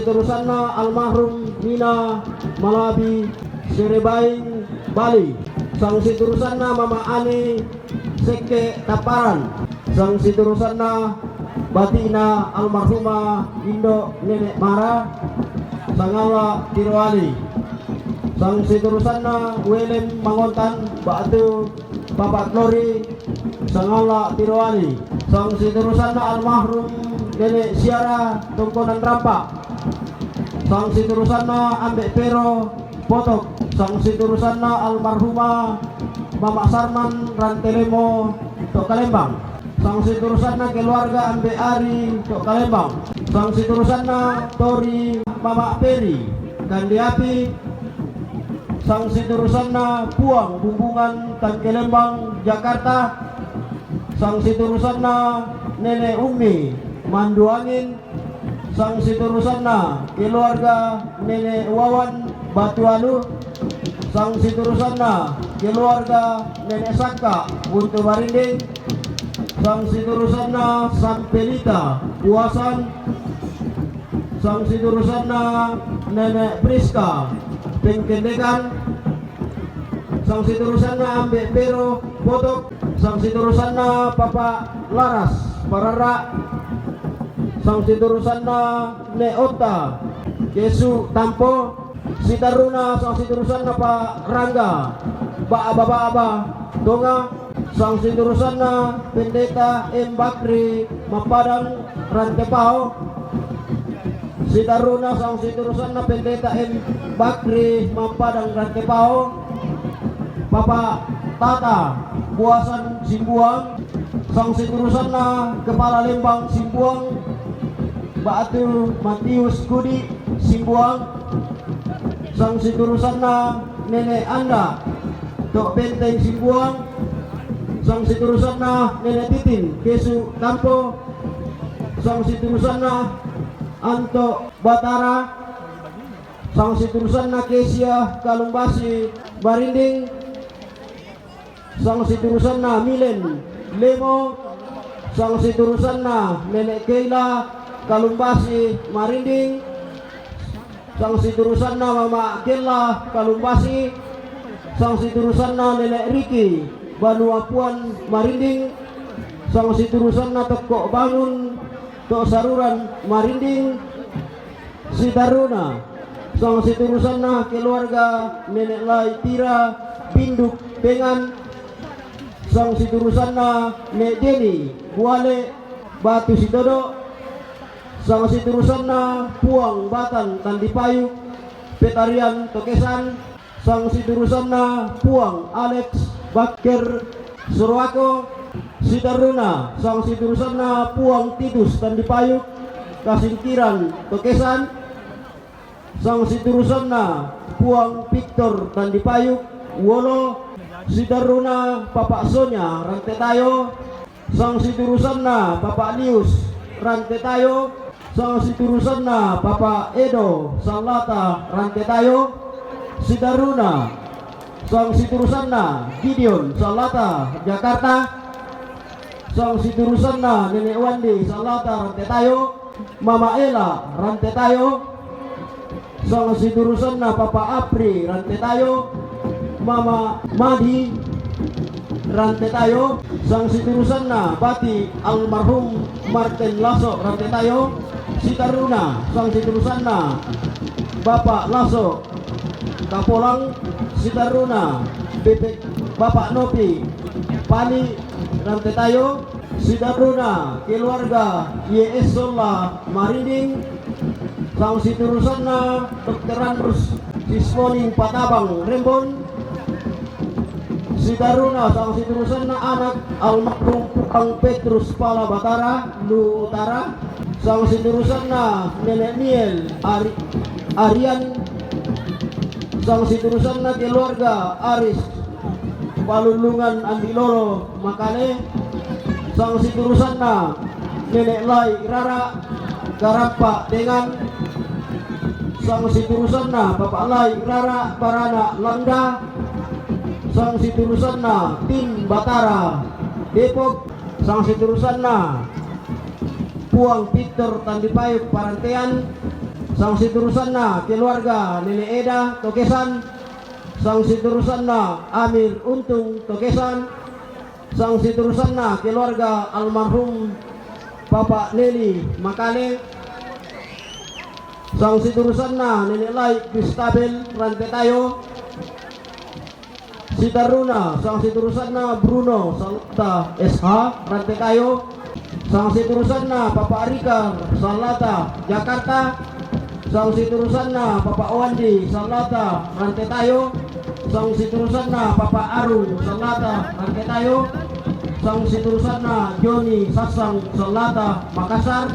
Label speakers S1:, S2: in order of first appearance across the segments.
S1: seterusnya almarhum Nina Malabi Serebaing Bali. Sang seterusnya Mama Ani Seke Taparan. Sang seterusnya Batina almarhumah Indo Nenek Mara Sangala Tirwali. Sang seterusnya Welem Mangontan Batu Bapak Lori Sangala Tirwali. Sang seterusnya almarhum Nenek Siara Tongkonan Rampak. Sang seterusnya Ambek Pero Potok. Sang seterusnya almarhumah Mama Sarman Rantelemo Tok Kalembang. Sang seterusnya keluarga Ambek Ari Tok Kalembang. Sang seterusnya Tori Mama Peri Kandiapi. Sang seterusnya Puang Bumbungan Tan Kelembang Jakarta. Sang seterusnya Nenek Umi Manduangin. Sang seterusnya keluarga Nenek Wawan Batualu. Sang seterusnya keluarga Nenek Saka Buntu Barinding. Sang seterusnya Sampelita Puasan. Sang seterusnya Nenek Priska Pengkendekan. Sang seterusnya Ambek Pero Potok. Sang seterusnya Papa Laras Parara. Sang seterusnya Nek Ota Kesu Tampo Sitaruna. Sang seterusnya Pak Rangga Ba Donga. Sang seterusnya Pendeta M Bakri Mapadang Rantepao. Sitaruna. Sang seterusnya Pendeta M Bakri Mapadang Rantepao. Bapak Tata Buasan Simbuang. Sang seterusnya Kepala Lembang Simbuang Batu Matius Kudi Simbuang. Sang seterusnya Nenek Anda Tok Benteng Simbuang. Sang seterusnya Nenek Titin Kesu Tampo. Sang seterusnya Anto Batara. Sang seterusnya Kesia Kalumbasi Barinding. Sang seterusnya Milen Lemo. Sang seterusnya Nenek Keila Kalumbasi Marinding. Sang seterusnya Mama Gela Kalumbasi. Sang seterusnya Nenek Riki Banua Puan Marinding. Sang seterusnya Toko Bangun Tok Saruran Marinding Sitaruna. Sang seterusnya keluarga Nenek Lai Tira Binduk Pengan. Sang seterusnya Nek Deni Buale Batu Sitodo. Sang seterusnya Puang Batan Tandipayuk Petarian Tokesan. Sang seterusnya Puang Alex Baker Surwako Sitaruna. Sang seterusnya Puang Titus Tandipayuk Kasingkiran Tokesan. Sang seterusnya Puang Victor Tandipayuk Wolo Sitaruna. Bapak Sonya Rantetayo. Sang seterusnya Bapak Lius Rantetayo. Sang seterusnya Bapak Edo Salata Rantetayo Sitaruna. Sang seterusnya Gideon Salata Jakarta. Sang seterusnya Nenek Wandi Salata Rantetayo. Mama Ela Rantetayo. Sang seterusnya Papa Apri Rantetayo. Mama Madi Rantetayo. Sang seterusnya Bati almarhum Martin Lasso Rantetayo Sitaruna. Sang seterusnya Bapak Lasso Kapolang Sitaruna. Bapak Nopi Pani Rantetayo Sitaruna. Keluarga YS Sola Marinding. Sang seterusnya Dr. Andrus Sismoning Patabang Rembon Sitaruna. Sang seterusnya anak almarhum Pukang Petrus Pala Batara Lu Utara. Sang seterusnya Nenek Niel Arian. Sang seterusnya keluarga Aris Palulungan Andiloro Makale. Sang seterusnya Nenek Lai Rara Garapa Dengan. Sang seterusnya Bapak Lai Rara Barana Langga. Sang seterusnya Tim Batara Depok. Sang seterusnya Puang Peter Tandipayuk Parantean. sang seterusnya keluarga Nene Eda Tokesan, sang seterusnya Amir Untung Tokesan, sang seterusnya keluarga almarhum Bapak Neli Makale, sang seterusnya Nenek Lai Kristabel Rantetayo, si Taruna sang seterusnya Bruno Salata SH Rantetayo, sang seterusnya Bapak Rika Salata Jakarta, sang seterusnya Bapak Wandi Salata Rantetayo, sang seterusnya Bapak Arung Salata Rantetayo, sang seterusnya Joni Sasang Salata Makassar,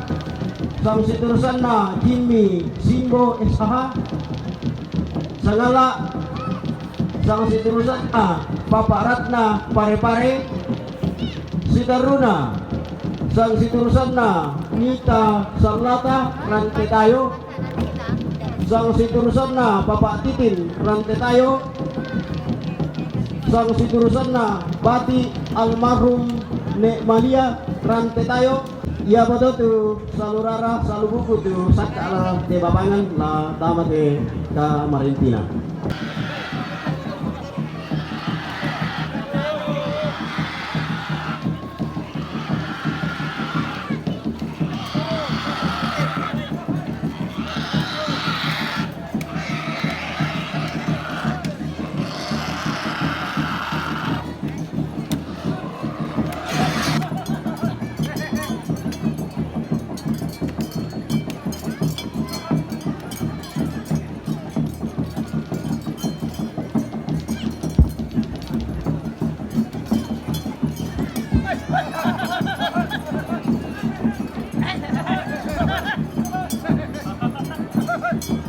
S1: sang seterusnya Jimmy Simbo SH Sangala, sang seterusnya Bapak Ratna Parepare Sitaruna, sang seterusnya Nita Salata Rantetayo, sang seterusnya Bapak Titin Rantetayo, sang seterusnya Bati almarhum Nek Malia Rantetayo. Ya betul tu salurara salubuku tu sakala de babangan la tamat de ka Marintina.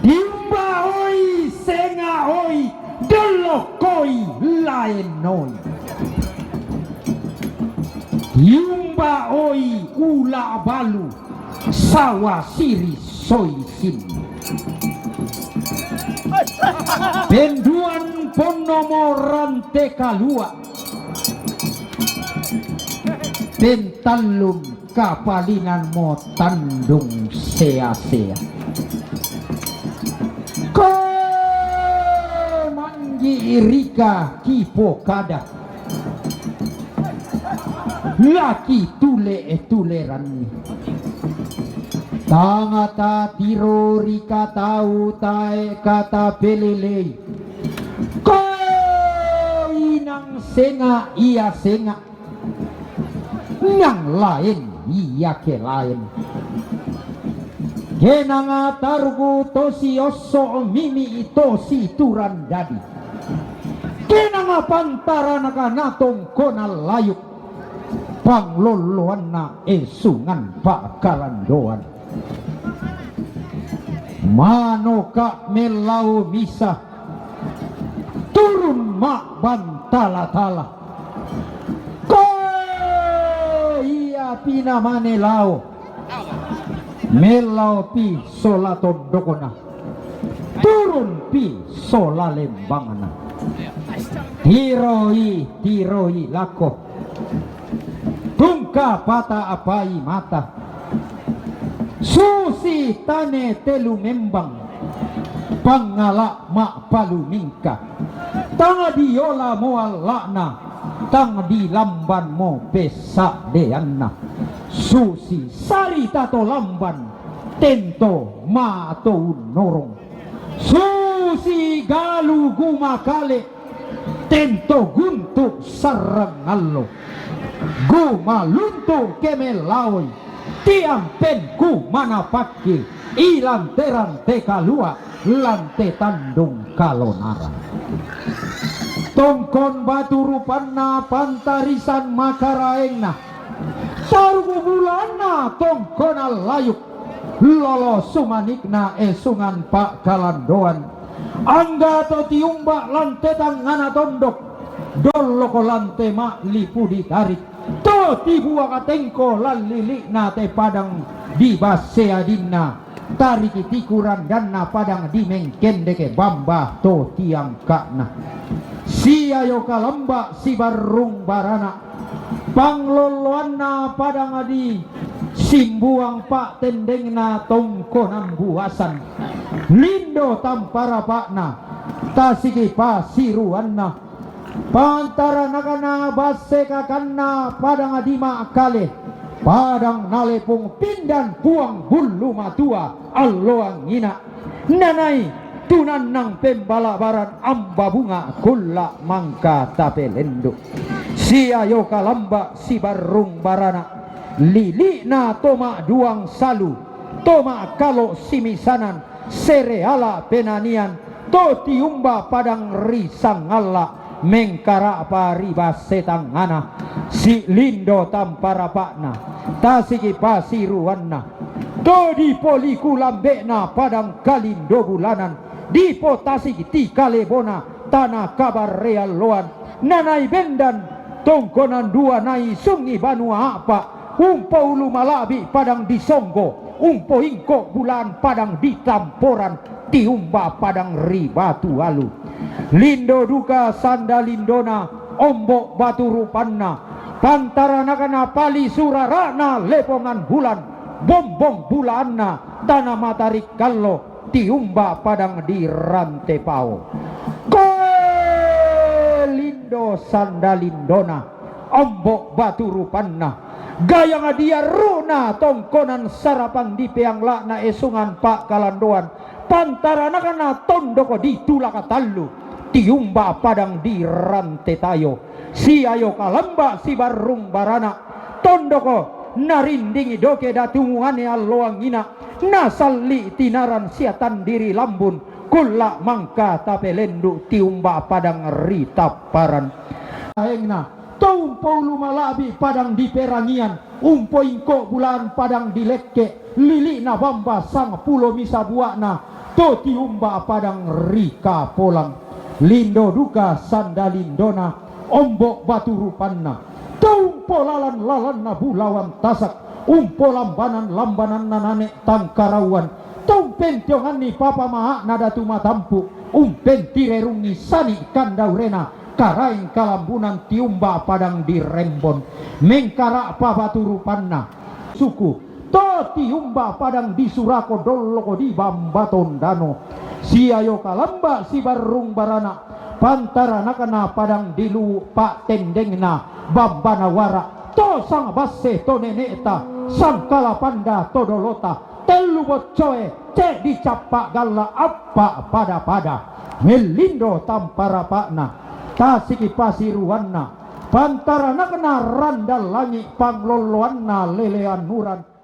S2: Dimba oi, senga oi, dolokoi lain noi. Dimba oi, ula balu, sawa siri soi sin. Penduan ponomo rante kalua, pentalum kapalingan mo tandung sea-sea. Manji irika kipo kada laki tule tuleran tangata tiro rika tau tae kata pelele ko inang senga iya senga yang lain iya ke lain. Kenanga targu tosi oso mimi tosi turan dadi. Kenanga pantara naga natong konal layuk. Pangloloan na esungan bakalan doan. Manoka melau misa. Turun mak bantala-tala. Ko iya pina manelau. Melau pi solaton dokona, turun pi sola lembangana. Tiroi lako, tungka pata apai mata. Susi tane telu membang, pangala mak palu mingka. Tanga diola moal lakna, tang di lamban mo pesa deanna. Susi sari tato lamban tento ma atau norong. Susi galu gumakale tento guntuk sarangalo. Guma luntu kemelawi tiang penku mana pakil ilang teran teka lua lante tandung kalonara. Tongkon batu rupana pantarisan makaraengna. Sargu bulana tongkonal layuk lolo sumanikna esungan pak kalandoan angga to tiumba lante tangana tondok doloko lante mak lipu ditarik to tibua katengko lalili na te padang di baseadina tariki tikuran danna padang di mengkendeke bamba to tiang kakna siayo kalamba si barung barana pangloloanna padang adi simbuang pak tendengna tongkonan buasan lindo tampara pakna tasiki pasiruanna pantara nakana base kakana padang adima kale padang nalepung pindan puang bulu matua alloang ina nanai tunan nang pembalabaran amba bunga kula mangka tapelendo si ayo kalamba si barung barana lili na toma duang salu toma kalo simisanan sereala penanian to tiumba padang risang alla mengkara pariba setangana si lindo tampara pakna tasiki pasiruanna to di poliku lambekna padang kalindo bulanan di potasi ti kalebona tanah kabar real loan nanai bendan tongkonan dua nai sungi banua apa umpo ulu malabi padang disonggo umpo ingko bulan padang ditamporan tiumba padang ribatu alu lindo duka sanda lindona ombok batu rupanna pantara nakana pali surarana lepongan bulan bombong bulanna tanah matarik kallo tiumba padang di rantai pao lindo sanda lindona ombok batu rupanna gaya ngadia runa tongkonan sarapang di peang lakna esungan pak kalandoan pantara nakana tondoko di tulaka tallu tiumba padang di rantai tayo si ayo kalamba si barung barana tondoko narindingi doke datungane alloang ina nasalli tinaran siatan diri lambun kula mangka tapelendu tiumba padang ritaparan aengna tumpo lumalabi padang di perangian umpo ingko bulan padang di leke lili na bamba sang pulo misa buakna to tiumba padang rika polang lindo duka sanda lindona ombok batu rupanna tumpo lalan na bulawan tasak umpo lambanan nanane tangkarawan tumpen tiongan ni papa maha nada tumatampu umpen tirerungi sani kandaurena karaing kalambunan tiumba padang di rembon mengkara pabatu rupanna suku to tiumba padang di surako doloko di bambaton dano si ayo kalamba si barung barana pantara nakana padang dilu pak tendengna bambana wara to sang basse to neneta sang kalapanda to dolota telu bocoe cek dicapak galla apa pada melindo tampara pakna tasiki pasiruanna pantara nakena randal langi pangloloanna lelean nuran